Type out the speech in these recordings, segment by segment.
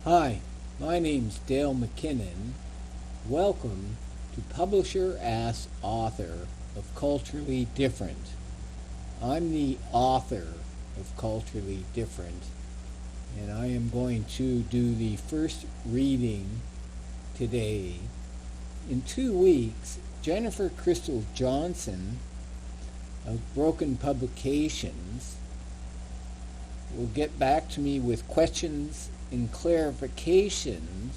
Hi, my name's Dale McKinnon. Welcome to Publisher Asks Author of Culturally Different. I'm the author of Culturally Different, and I am going to do the first reading today. In 2 weeks, Jennifer Crystal Johnson of Broken Publications will get back to me with questions and clarifications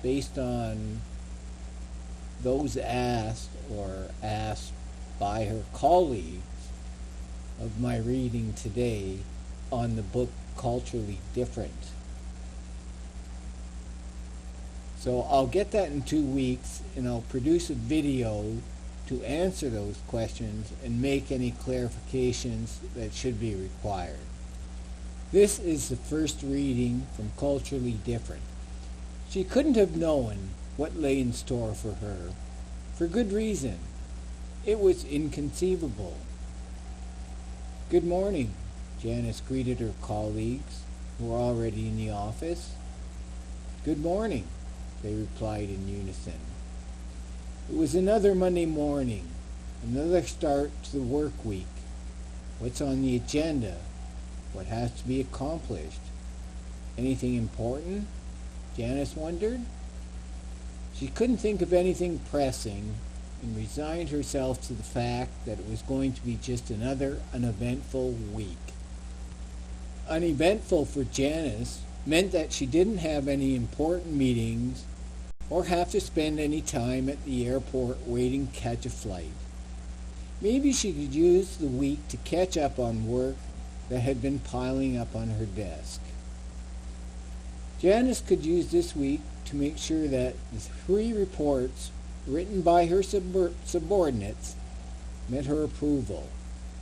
based on those asked or asked by her colleagues of my reading today on the book Culturally Different. So I'll get that in 2 weeks, and I'll produce a video to answer those questions and make any clarifications that should be required. This is the first reading from Culturally Different. She couldn't have known what lay in store for her, for good reason. It was inconceivable. Good morning, Janice greeted her colleagues, who were already in the office. Good morning, they replied in unison. It was another Monday morning, another start to the work week. What's on the agenda? What has to be accomplished? Anything important? Janice wondered. She couldn't think of anything pressing and resigned herself to the fact that it was going to be just another uneventful week. Uneventful for Janice meant that she didn't have any important meetings or have to spend any time at the airport waiting to catch a flight. Maybe she could use the week to catch up on work that had been piling up on her desk. Janice could use this week to make sure that the 3 reports written by her subordinates met her approval.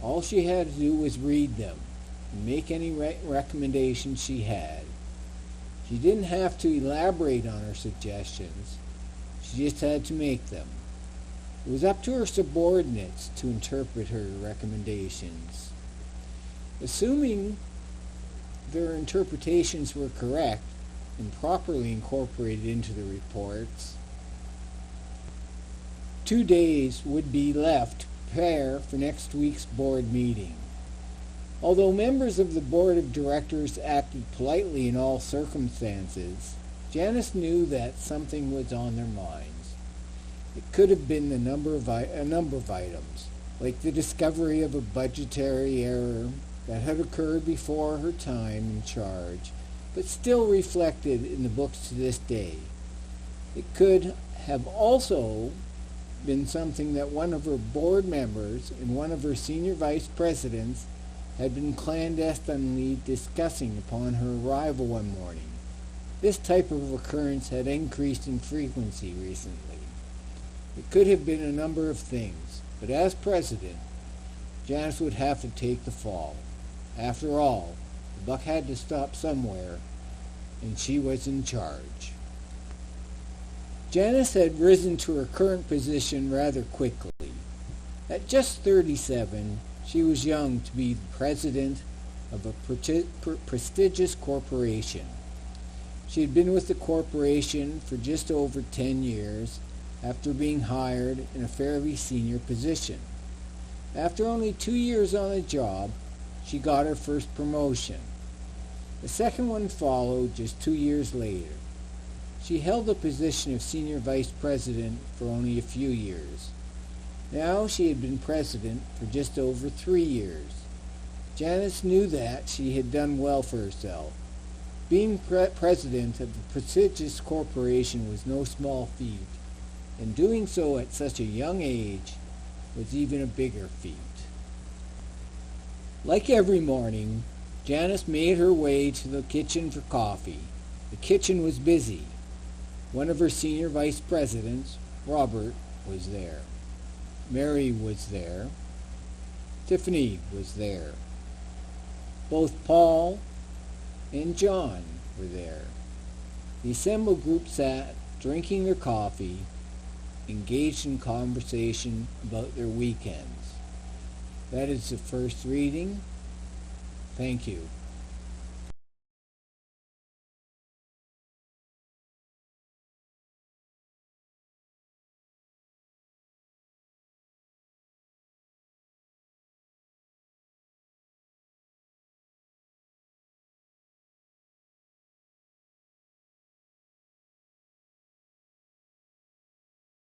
All she had to do was read them and make any recommendations she had. She didn't have to elaborate on her suggestions. She just had to make them. It was up to her subordinates to interpret her recommendations. Assuming their interpretations were correct and properly incorporated into the reports, 2 days would be left to prepare for next week's board meeting. Although members of the board of directors acted politely in all circumstances, Janice knew that something was on their minds. It could have been a number of items, like the discovery of a budgetary error that had occurred before her time in charge, but still reflected in the books to this day. It could have also been something that one of her board members and one of her senior vice presidents had been clandestinely discussing upon her arrival one morning. This type of occurrence had increased in frequency recently. It could have been a number of things, but as president, Janice would have to take the fall. After all, the buck had to stop somewhere, and she was in charge. Janice had risen to her current position rather quickly. At just 37, she was young to be the president of a prestigious corporation. She had been with the corporation for just over 10 years after being hired in a fairly senior position. After only 2 years on the job, she got her first promotion. The second one followed just 2 years later. She held the position of senior vice president for only a few years. Now she had been president for just over 3 years. Janice knew that she had done well for herself. Being president of a prestigious corporation was no small feat, and doing so at such a young age was even a bigger feat. Like every morning, Janice made her way to the kitchen for coffee. The kitchen was busy. One of her senior vice presidents, Robert, was there. Mary was there. Tiffany was there. Both Paul and John were there. The assembled group sat, drinking their coffee, engaged in conversation about their weekends. That is the first reading. Thank you.